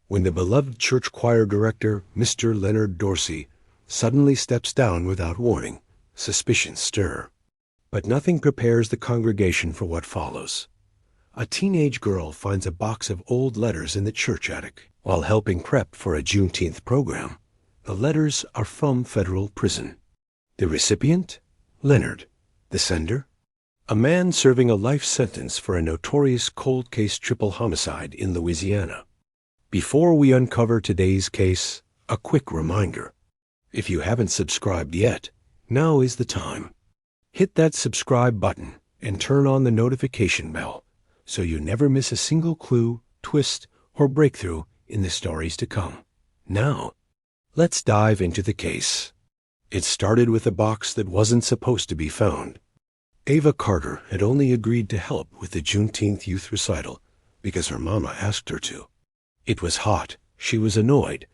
when the beloved church choir director, Mr. Leonard Dorsey, suddenly steps down without warning, suspicions stir. But nothing prepares the congregation for what follows. A teenage girl finds a box of old letters in the church attic while helping prep for a Juneteenth program. The letters are from federal prison. The recipient? Leonard. The sender? A man serving a life sentence for a notorious cold case triple homicide in Louisiana. Before we uncover today's case, a quick reminder. If you haven't subscribed yet, now is the time. Hit that subscribe button and turn on the notification bell so you never miss a single clue, twist, or breakthrough in the stories to come. Now, let's dive into the case. It started with a box that wasn't supposed to be found. Ava Carter had only agreed to help with the Juneteenth youth recital because her mama asked her to. It was hot, she was annoyed,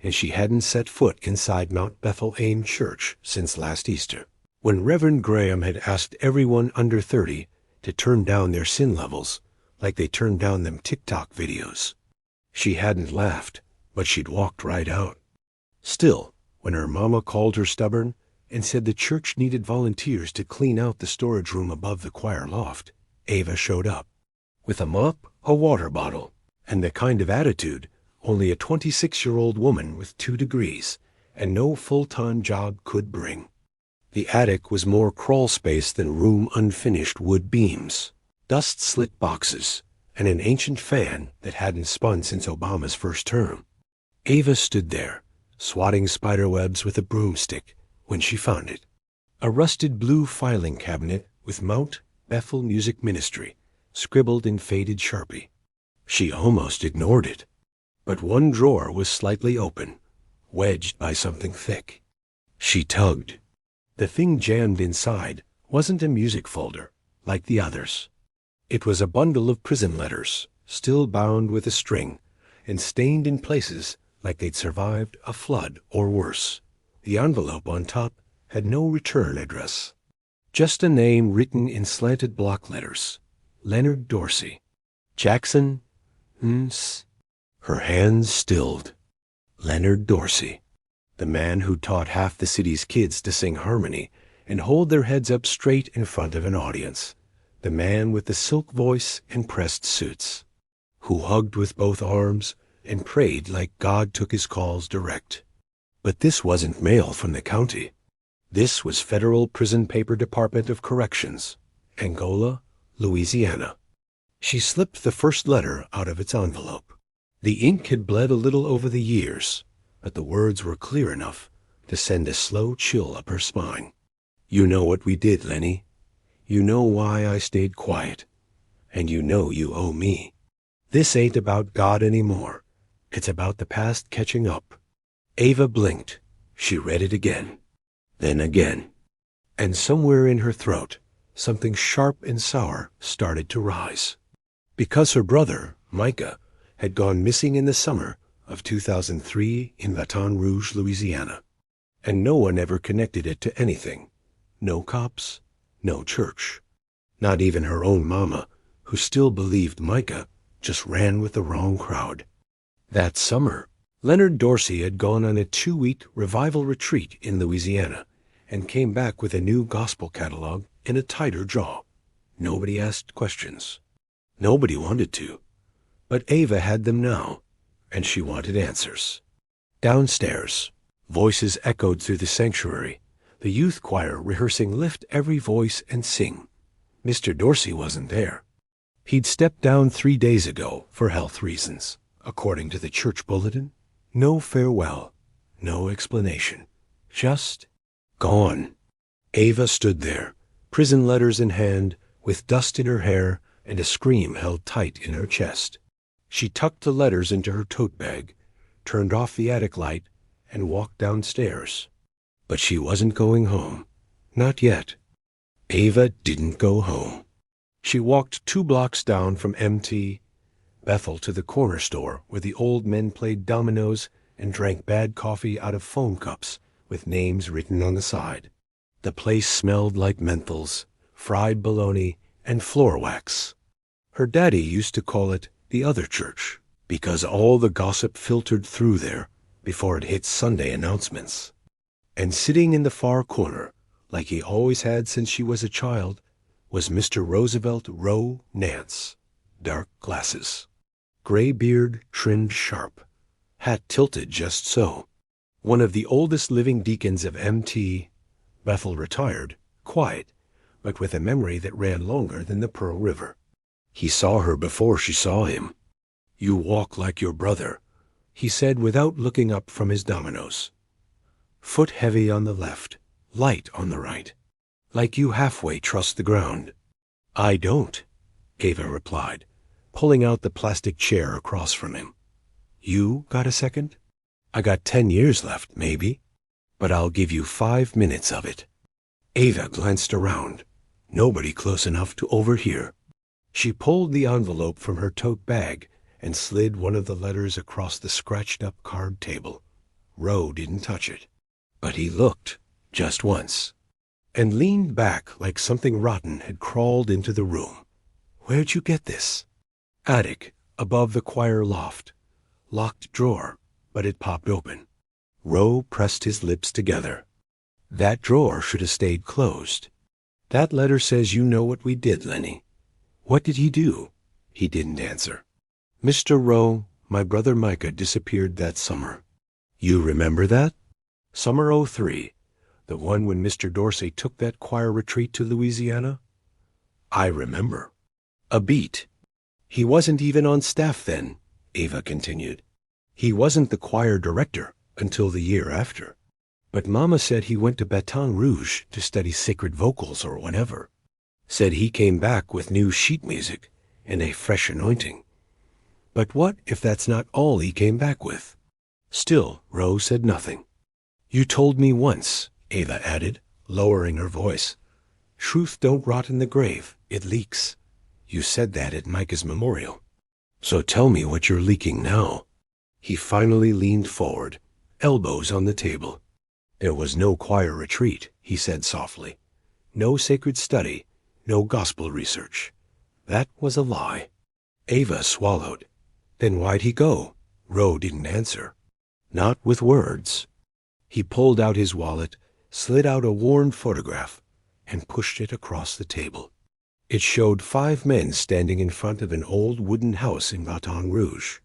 and she hadn't set foot inside Mount Bethel AIM Church since last Easter, when Reverend Graham had asked everyone under 30 to turn down their sin levels like they turned down them TikTok videos. She hadn't laughed, but she'd walked right out. Still, when her mama called her stubborn and said the church needed volunteers to clean out the storage room above the choir loft, Ava showed up. With a mop, a water bottle, and the kind of attitude only a 26-year-old woman with 2 degrees and no full-time job could bring. The attic was more crawl space than room unfinished wood beams, dust-slit boxes, and an ancient fan that hadn't spun since Obama's first term. Ava stood there, swatting spiderwebs with a broomstick, when she found it. A rusted blue filing cabinet with Mount Bethel Music Ministry scribbled in faded Sharpie. She almost ignored it. But one drawer was slightly open, wedged by something thick. She tugged. The thing jammed inside wasn't a music folder like the others. It was a bundle of prison letters, still bound with a string and stained in places like they'd survived a flood or worse. The envelope on top had no return address, just a name written in slanted block letters. Leonard Dorsey. Jackson? Her hands stilled. Leonard Dorsey, the man who taught half the city's kids to sing harmony and hold their heads up straight in front of an audience. The man with the silk voice and pressed suits, who hugged with both arms and prayed like God took his calls direct. But this wasn't mail from the county. This was Federal Prison Paper Department of Corrections, Angola, Louisiana. She slipped the first letter out of its envelope. The ink had bled a little over the years, but the words were clear enough to send a slow chill up her spine. You know what we did, Lenny. You know why I stayed quiet. And you know you owe me. This ain't about God anymore. It's about the past catching up. Ava blinked. She read it again. Then again. And somewhere in her throat, something sharp and sour started to rise. Because her brother, Micah, had gone missing in the summer of 2003 in Baton Rouge, Louisiana. And no one ever connected it to anything. No cops, no church. Not even her own mama, who still believed Micah just ran with the wrong crowd. That summer, Leonard Dorsey had gone on a 2-week revival retreat in Louisiana and came back with a new gospel catalog and a tighter jaw. Nobody asked questions. Nobody wanted to. But Ava had them now, and she wanted answers. Downstairs, voices echoed through the sanctuary, the youth choir rehearsing Lift Every Voice and Sing. Mr. Dorsey wasn't there. He'd stepped down 3 days ago for health reasons, according to the church bulletin. No farewell, no explanation, just gone. Ava stood there, prison letters in hand, with dust in her hair and a scream held tight in her chest. She tucked the letters into her tote bag, turned off the attic light, and walked downstairs. But she wasn't going home. Not yet. Ava didn't go home. She walked 2 blocks down from MT Bethel to the corner store where the old men played dominoes and drank bad coffee out of foam cups with names written on the side. The place smelled like menthols, fried bologna, and floor wax. Her daddy used to call it the other church because all the gossip filtered through there before it hit Sunday announcements. And sitting in the far corner, like he always had since she was a child, was Mr. Roosevelt Rowe Nance. Dark glasses, gray beard trimmed sharp, hat tilted just so. One of the oldest living deacons of Mt. Bethel, retired, quiet, but with a memory that ran longer than the Pearl River. He saw her before she saw him. "You walk like your brother," he said without looking up from his dominoes. "Foot heavy on the left, light on the right, like you halfway trust the ground." "I don't," Ava replied, pulling out the plastic chair across from him. "You got a second?" "I got 10 years left, maybe, but I'll give you 5 minutes of it." Ava glanced around. Nobody close enough to overhear. She pulled the envelope from her tote bag and slid one of the letters across the scratched-up card table. Rowe didn't touch it, but he looked, just once, and leaned back like something rotten had crawled into the room. "Where'd you get this?" "Attic, above the choir loft. Locked drawer, but it popped open." Rowe pressed his lips together. "That drawer should have stayed closed. That letter says you know what we did, Lenny." "What did he do?" He didn't answer. "Mr. Rowe, my brother Micah disappeared that summer." "You remember that?" "Summer '03, the one when Mr. Dorsey took that choir retreat to Louisiana?" "I remember." "A beat. He wasn't even on staff then," Ava continued. "He wasn't the choir director until the year after. But Mama said he went to Baton Rouge to study sacred vocals or whatever. Said he came back with new sheet music and a fresh anointing. But what if that's not all he came back with?" Still, Rowe said nothing. "You told me once," Ava added, lowering her voice, "truth don't rot in the grave, it leaks. You said that at Micah's memorial. So tell me what you're leaking now." He finally leaned forward, elbows on the table. "There was no choir retreat," he said softly. "No sacred study, no gospel research. That was a lie." Ava swallowed. "Then why'd he go?" Rowe didn't answer. "Not with words." He pulled out his wallet, slid out a worn photograph, and pushed it across the table. It showed 5 men standing in front of an old wooden house in Baton Rouge.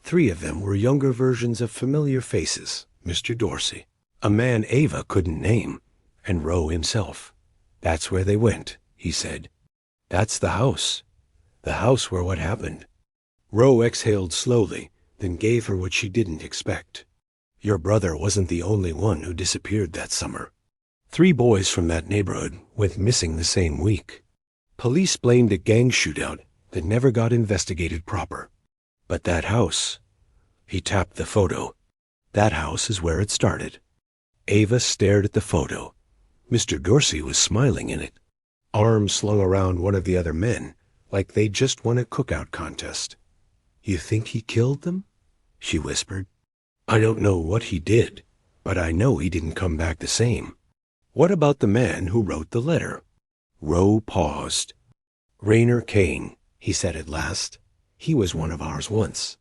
3 of them were younger versions of familiar faces, Mr. Dorsey, a man Ava couldn't name, and Rowe himself. "That's where they went," he said. "That's the house where what happened." Rowe exhaled slowly, then gave her what she didn't expect. "Your brother wasn't the only one who disappeared that summer. 3 boys from that neighborhood went missing the same week. Police blamed a gang shootout that never got investigated proper. But that house," he tapped the photo, "that house is where it started." Ava stared at the photo. Mr. Dorsey was smiling in it, arms slung around one of the other men, like they'd just won a cookout contest. "You think he killed them?" she whispered. "I don't know what he did, but I know he didn't come back the same." "What about the man who wrote the letter?" Rowe paused. "Raynor Kane," he said at last. "He was one of ours once.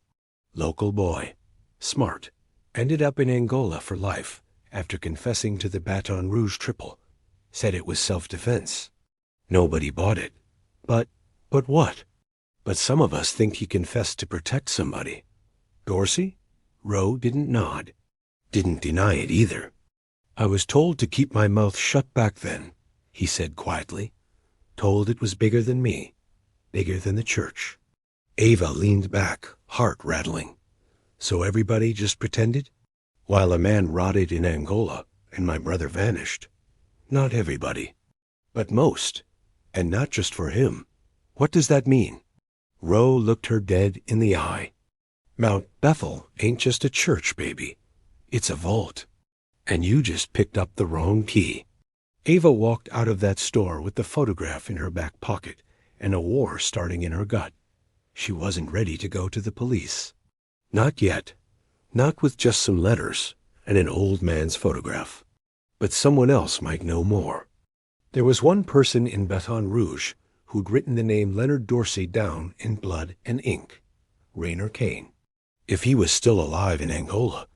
Local boy. Smart. Ended up in Angola for life after confessing to the Baton Rouge triple. Said it was self-defense. Nobody bought it. But what? But some of us think he confessed to protect somebody." "Dorsey?" Rowe didn't nod. Didn't deny it either. "I was told to keep my mouth shut back then," he said quietly. "Told it was bigger than me, bigger than the church." Ava leaned back, heart rattling. "So everybody just pretended? While a man rotted in Angola and my brother vanished?" "Not everybody, but most, and not just for him." "What does that mean?" Rowe looked her dead in the eye. "Mount Bethel ain't just a church, baby. It's a vault. And you just picked up the wrong key." Ava walked out of that store with the photograph in her back pocket and a war starting in her gut. She wasn't ready to go to the police. Not yet. Not with just some letters and an old man's photograph. But someone else might know more. There was one person in Baton Rouge who'd written the name Leonard Dorsey down in blood and ink. Raynor Kane. If he was still alive in Angola,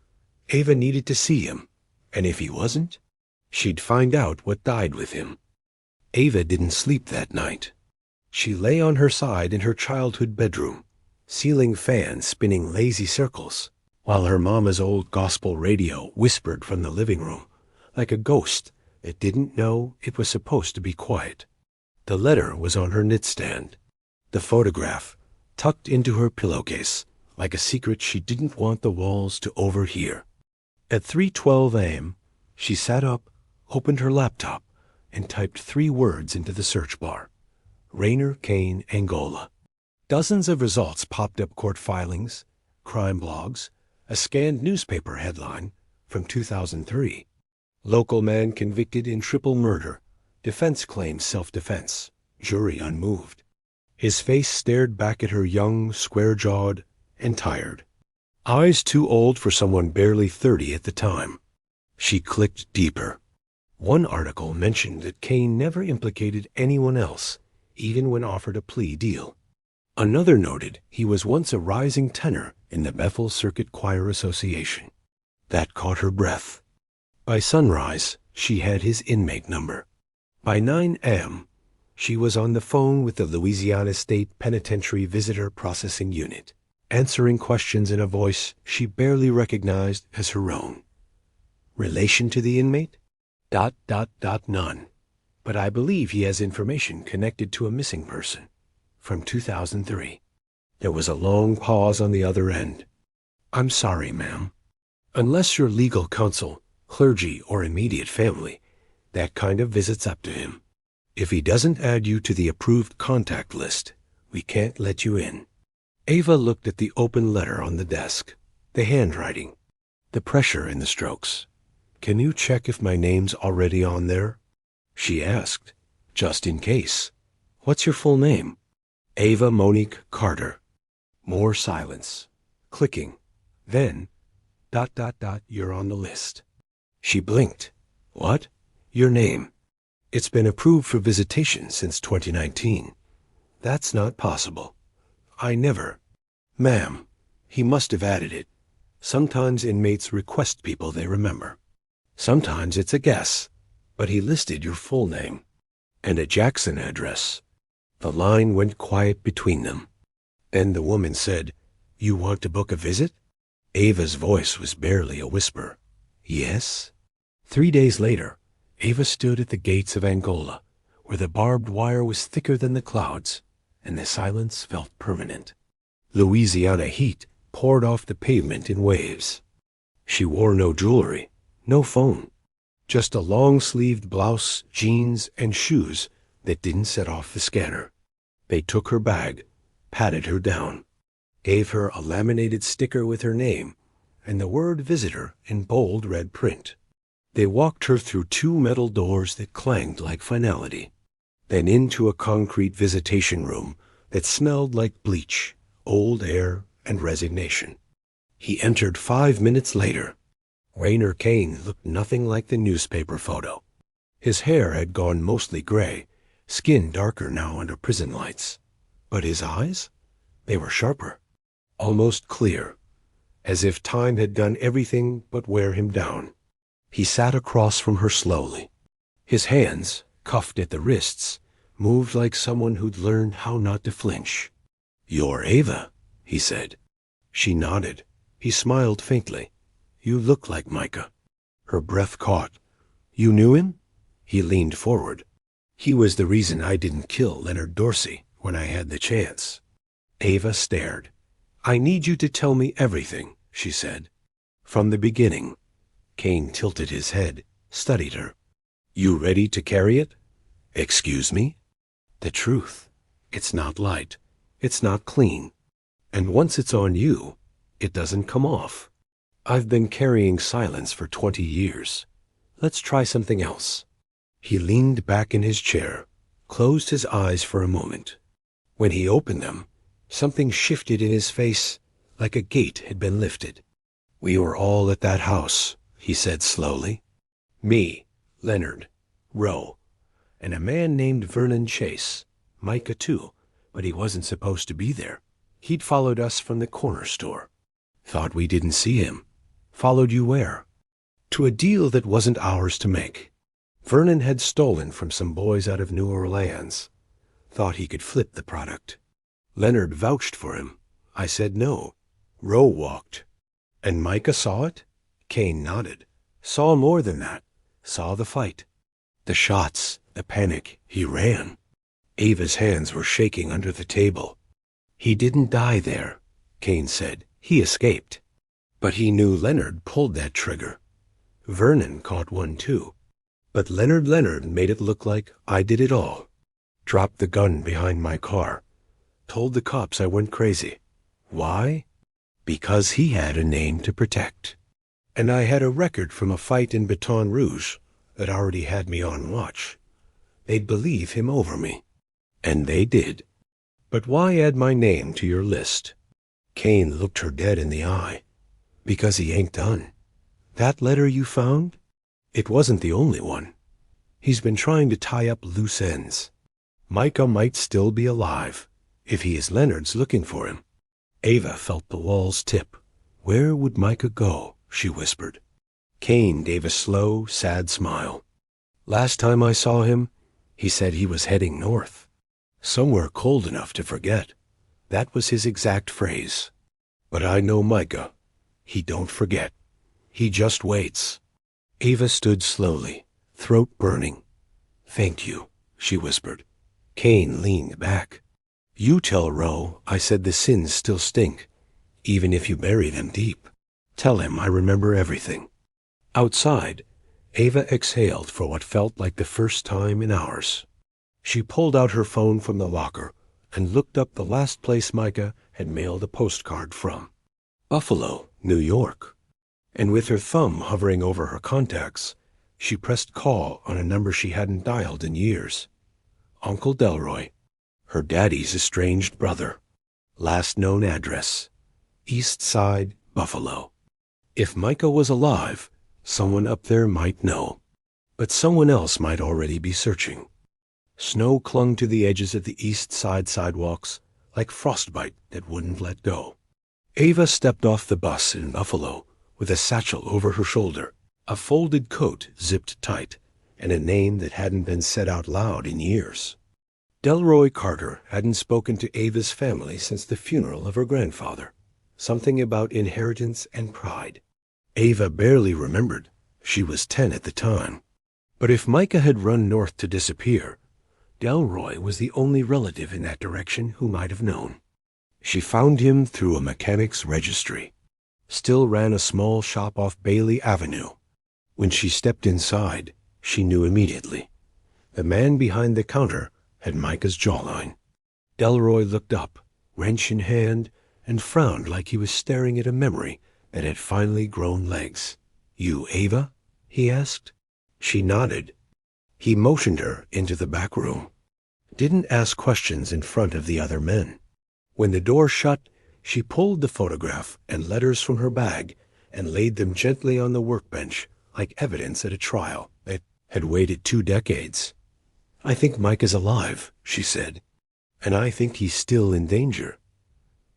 Ava needed to see him, and if he wasn't, she'd find out what died with him. Ava didn't sleep that night. She lay on her side in her childhood bedroom, ceiling fan spinning lazy circles, while her mama's old gospel radio whispered from the living room, like a ghost that didn't know it was supposed to be quiet. The letter was on her nightstand, the photograph tucked into her pillowcase, like a secret she didn't want the walls to overhear. At 3:12 a.m., she sat up, opened her laptop, and typed 3 words into the search bar. Rainer Kane, Angola. Dozens of results popped up: court filings, crime blogs, a scanned newspaper headline from 2003. Local man convicted in triple murder. Defense claims self-defense. Jury unmoved. His face stared back at her, young, square-jawed, and tired. Eyes too old for someone barely 30 at the time. She clicked deeper. One article mentioned that Kane never implicated anyone else, even when offered a plea deal. Another noted he was once a rising tenor in the Bethel Circuit Choir Association. That caught her breath. By sunrise, she had his inmate number. By 9 a.m., she was on the phone with the Louisiana State Penitentiary Visitor Processing Unit, answering questions in a voice she barely recognized as her own. Relation to the inmate? ... None. But I believe he has information connected to a missing person from 2003. There was a long pause on the other end. I'm sorry, ma'am. Unless you're legal counsel, clergy, or immediate family, that kind of visit's up to him. If he doesn't add you to the approved contact list, we can't let you in. Ava looked at the open letter on the desk, the handwriting, the pressure in the strokes. Can you check if my name's already on there? She asked, just in case. What's your full name? Ava Monique Carter. More silence. Clicking. Then, ... you're on the list. She blinked. What? Your name. It's been approved for visitation since 2019. That's not possible. I never. Ma'am, he must have added it. Sometimes inmates request people they remember. Sometimes it's a guess, but he listed your full name and a Jackson address. The line went quiet between them. Then the woman said, You want to book a visit? Ava's voice was barely a whisper. Yes? 3 days later, Ava stood at the gates of Angola, where the barbed wire was thicker than the clouds, and the silence felt permanent. Louisiana heat poured off the pavement in waves. She wore no jewelry, no phone, just a long-sleeved blouse, jeans, and shoes that didn't set off the scanner. They took her bag, patted her down, gave her a laminated sticker with her name and the word visitor in bold red print. They walked her through 2 metal doors that clanged like finality, then into a concrete visitation room that smelled like bleach, old air, and resignation. He entered 5 minutes later. Rainer Kane looked nothing like the newspaper photo. His hair had gone mostly gray, skin darker now under prison lights. But his eyes? They were sharper, almost clear, as if time had done everything but wear him down. He sat across from her slowly. His hands, cuffed at the wrists, moved like someone who'd learned how not to flinch. You're Ava, he said. She nodded. He smiled faintly. You look like Micah. Her breath caught. You knew him? He leaned forward. He was the reason I didn't kill Leonard Dorsey when I had the chance. Ava stared. I need you to tell me everything, she said. From the beginning. Kane tilted his head, studied her. You ready to carry it? Excuse me? The truth. It's not light. It's not clean. And once it's on you, it doesn't come off. I've been carrying silence for 20 years. Let's try something else. He leaned back in his chair, closed his eyes for a moment. When he opened them, something shifted in his face, like a gate had been lifted. We were all at that house, he said slowly. Me, Leonard, Roe, and a man named Vernon Chase. Micah too, but he wasn't supposed to be there. He'd followed us from the corner store. Thought we didn't see him. Followed you where? To a deal that wasn't ours to make. Vernon had stolen from some boys out of New Orleans. Thought he could flip the product. Leonard vouched for him. I said no. Roe walked. And Micah saw it? Kane nodded. Saw more than that. Saw the fight. The shots, the panic. He ran. Ava's hands were shaking under the table. He didn't die there, Kane said. He escaped. But he knew Leonard pulled that trigger. Vernon caught one too. But Leonard made it look like I did it all. Dropped the gun behind my car. Told the cops I went crazy. Why? Because he had a name to protect. And I had a record from a fight in Baton Rouge that already had me on watch. They'd believe him over me. And they did. But why add my name to your list? Kane looked her dead in the eye. Because he ain't done. That letter you found? It wasn't the only one. He's been trying to tie up loose ends. Micah might still be alive, if he is Leonard's looking for him. Ava felt the walls tip. Where would Micah go? She whispered. Kane gave a slow, sad smile. Last time I saw him, he said he was heading north. Somewhere cold enough to forget. That was his exact phrase. But I know Micah. He don't forget. He just waits. Ava stood slowly, throat burning. Thank you, she whispered. Kane leaned back. You tell Roe I said the sins still stink, even if you bury them deep. Tell him I remember everything. Outside, Ava exhaled for what felt like the first time in hours. She pulled out her phone from the locker and looked up the last place Micah had mailed a postcard from. Buffalo, New York. And with her thumb hovering over her contacts, she pressed call on a number she hadn't dialed in years. Uncle Delroy, her daddy's estranged brother. Last known address, East Side, Buffalo. If Micah was alive, someone up there might know. But someone else might already be searching. Snow clung to the edges of the East Side sidewalks like frostbite that wouldn't let go. Ava stepped off the bus in Buffalo with a satchel over her shoulder, a folded coat zipped tight, and a name that hadn't been said out loud in years. Delroy Carter hadn't spoken to Ava's family since the funeral of her grandfather. Something about inheritance and pride. Ava barely remembered. She was 10 at the time. But if Micah had run north to disappear, Delroy was the only relative in that direction who might have known. She found him through a mechanic's registry. Still ran a small shop off Bailey Avenue. When she stepped inside, she knew immediately. The man behind the counter had Micah's jawline. Delroy looked up, wrench in hand, and frowned like he was staring at a memory that had finally grown legs. You, Ava? He asked. She nodded. He motioned her into the back room. Didn't ask questions in front of the other men. When the door shut, she pulled the photograph and letters from her bag and laid them gently on the workbench like evidence at a trial that had waited 2 decades. I think Mike is alive, she said, and I think he's still in danger.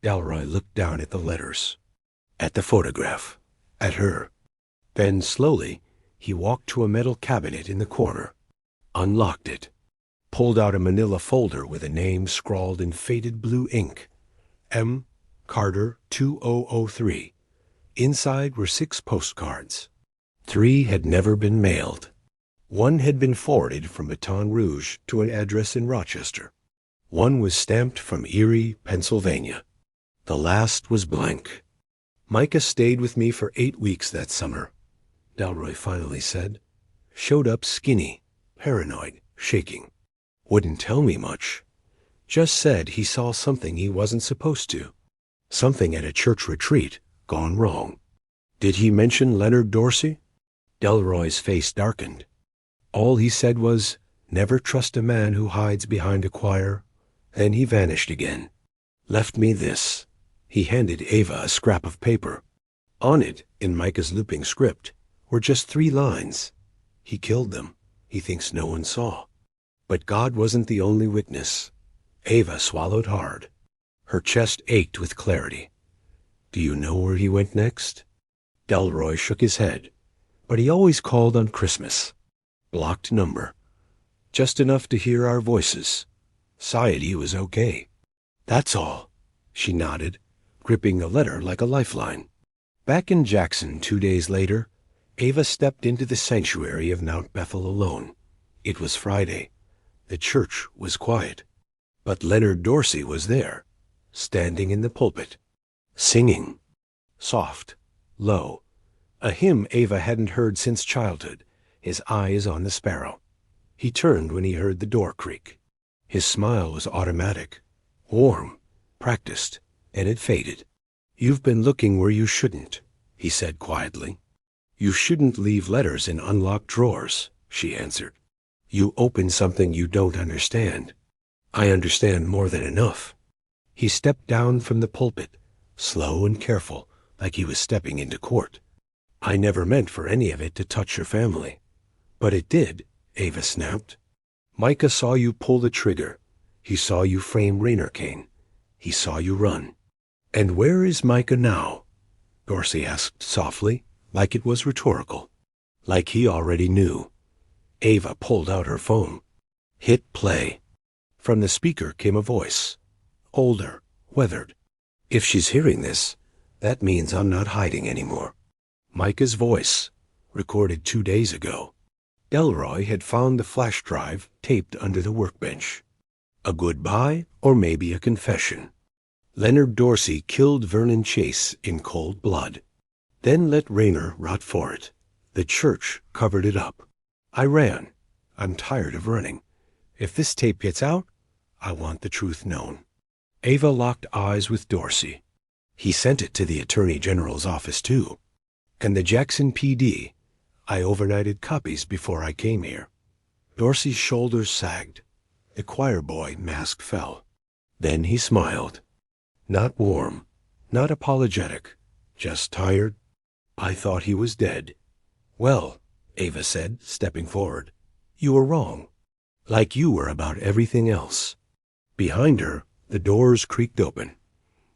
Delroy looked down at the letters, at the photograph, at her. Then slowly, he walked to a metal cabinet in the corner, unlocked it, pulled out a manila folder with a name scrawled in faded blue ink, M. Carter 2003. Inside were 6 postcards. 3 had never been mailed. 1 had been forwarded from Baton Rouge to an address in Rochester. 1 was stamped from Erie, Pennsylvania. The last was blank. Micah stayed with me for 8 weeks that summer, Delroy finally said. Showed up skinny, paranoid, shaking. Wouldn't tell me much. Just said he saw something he wasn't supposed to. Something at a church retreat gone wrong. Did he mention Leonard Dorsey? Delroy's face darkened. All he said was, never trust a man who hides behind a choir. Then he vanished again. Left me this. He handed Ava a scrap of paper. On it, in Micah's looping script, were just 3 lines. He killed them. He thinks no one saw. But God wasn't the only witness. Ava swallowed hard. Her chest ached with clarity. Do you know where he went next? Delroy shook his head. But he always called on Christmas. Blocked number. Just enough to hear our voices. Society was okay. That's all. She nodded, gripping a letter like a lifeline. Back in Jackson 2 days later, Ava stepped into the sanctuary of Mount Bethel alone. It was Friday. The church was quiet. But Leonard Dorsey was there, standing in the pulpit, singing. Soft, low. A hymn Ava hadn't heard since childhood, his eyes on the sparrow. He turned when he heard the door creak. His smile was automatic, warm, practiced, and it faded. "You've been looking where you shouldn't," he said quietly. "You shouldn't leave letters in unlocked drawers," she answered. "You open something you don't understand." "I understand more than enough." He stepped down from the pulpit, slow and careful, like he was stepping into court. "I never meant for any of it to touch your family." "But it did," Ava snapped. "Micah saw you pull the trigger. He saw you frame Raynor Kane. He saw you run." "And where is Micah now?" Dorsey asked softly, like it was rhetorical. Like he already knew. Ava pulled out her phone. Hit play. From the speaker came a voice. Older, weathered. "If she's hearing this, that means I'm not hiding anymore." Micah's voice, recorded 2 days ago. Delroy had found the flash drive taped under the workbench. A goodbye or maybe a confession. Leonard Dorsey killed Vernon Chase in cold blood, then let Raynor rot for it. The church covered it up. I ran. I'm tired of running. If this tape gets out, I want the truth known. Ava locked eyes with Dorsey. He sent it to the Attorney General's office, too. And the Jackson PD. I overnighted copies before I came here. Dorsey's shoulders sagged. The choir boy mask fell. Then he smiled. Not warm, not apologetic, just tired. I thought he was dead. "Well," Ava said, stepping forward, "you were wrong. Like you were about everything else." Behind her, the doors creaked open.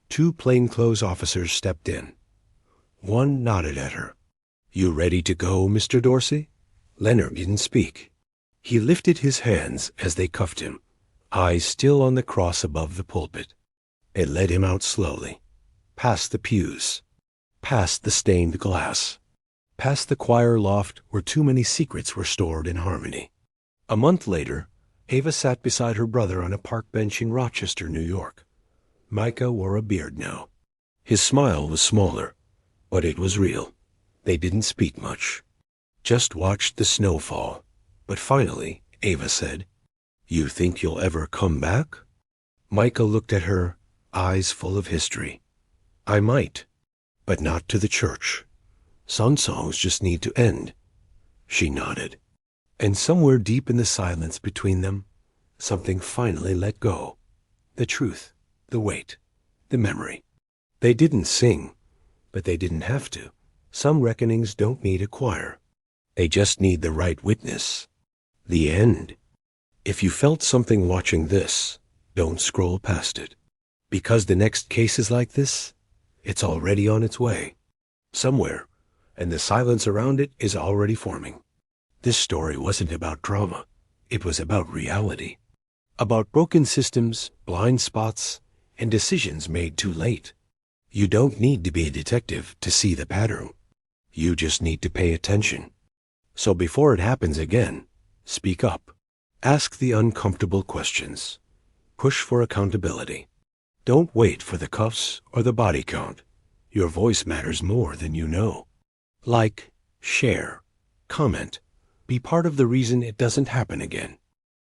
2 plainclothes officers stepped in. One nodded at her. "You ready to go, Mr. Dorsey?" Leonard didn't speak. He lifted his hands as they cuffed him, eyes still on the cross above the pulpit. It led him out slowly, past the pews, past the stained glass, past the choir loft where too many secrets were stored in harmony. A month later, Ava sat beside her brother on a park bench in Rochester, New York. Micah wore a beard now. His smile was smaller, but it was real. They didn't speak much, just watched the snow fall. But finally, Ava said, "You think you'll ever come back?" Micah looked at her, eyes full of history. "I might, but not to the church. Some songs just need to end." She nodded. And somewhere deep in the silence between them, something finally let go. The truth, the weight, the memory. They didn't sing, but they didn't have to. Some reckonings don't need a choir. They just need the right witness. The end. If you felt something watching this, don't scroll past it. Because the next case is like this, it's already on its way. Somewhere, and the silence around it is already forming. This story wasn't about drama. It was about reality. About broken systems, blind spots, and decisions made too late. You don't need to be a detective to see the pattern. You just need to pay attention. So before it happens again, speak up. Ask the uncomfortable questions. Push for accountability. Don't wait for the cuffs or the body count. Your voice matters more than you know. Like, share, comment. Be part of the reason it doesn't happen again.